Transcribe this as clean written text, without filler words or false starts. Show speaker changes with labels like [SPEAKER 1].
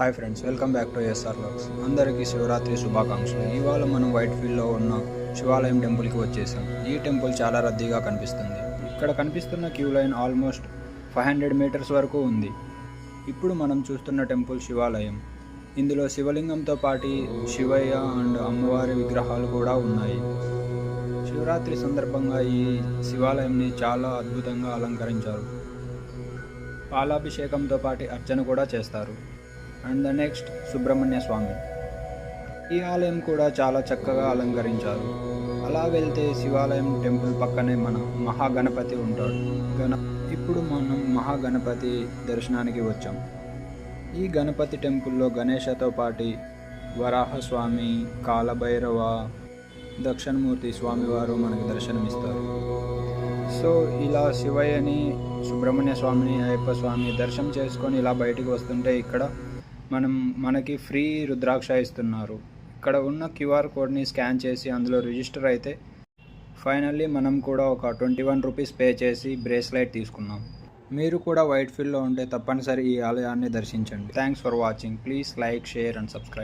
[SPEAKER 1] Hi friends, welcome back to S R vlogs. అందరికీ శివరాత్రి శుభాకాంక్షలు. ఇవాళ మనం వైట్ ఫీల్డ్లో ఉన్న శివాలయం టెంపుల్కి వచ్చేసాం. ఈ టెంపుల్ చాలా రద్దీగా కనిపిస్తుంది. ఇక్కడ కనిపిస్తున్న క్యూ లైన్ ఆల్మోస్ట్ 500 మీటర్స్ వరకు ఉంది. ఇప్పుడు మనం చూస్తున్న టెంపుల్ శివాలయం. ఇందులో శివలింగంతో పాటు శివయ్య అండ్ అమ్మవారి విగ్రహాలు కూడా ఉన్నాయి. శివరాత్రి సందర్భంగా ఈ శివాలయంని చాలా అద్భుతంగా అలంకరించారు. పాలాభిషేకంతో పాటు అర్చన కూడా చేస్తారు. అండ్ ద నెక్స్ట్ సుబ్రహ్మణ్య స్వామి. ఈ ఆలయం కూడా చాలా చక్కగా అలంకరించారు. అలా వెళ్తే శివాలయం టెంపుల్ పక్కనే మన మహాగణపతి ఉంటాడు. ఇప్పుడు మనం మహాగణపతి దర్శనానికి వచ్చాం. ఈ గణపతి టెంపుల్లో గణేశతో పాటు వరాహస్వామి, కాలభైరవ, దక్షిణమూర్తి స్వామివారు మనకు దర్శనమిస్తారు. సో ఇలా శివయ్యని, సుబ్రహ్మణ్య స్వామిని, అయ్యప్ప స్వామి దర్శనం చేసుకొని ఇలా బయటికి వస్తుంటే ఇక్కడ మనకి ఫ్రీ రుద్రాక్ష ఇస్తున్నారు. ఇక్కడ ఉన్న క్యూఆర్ కోడ్ని స్కాన్ చేసి అందులో రిజిస్టర్ అయితే ఫైనల్లీ మనం కూడా ఒక 21 రూపీస్ పే చేసి బ్రేస్లెట్ తీసుకున్నాం. మీరు కూడా వైట్ ఫీల్డ్లో ఉంటే తప్పనిసరి ఈ ఆలయాన్ని దర్శించండి. Thanks for watching. Please like, share and subscribe.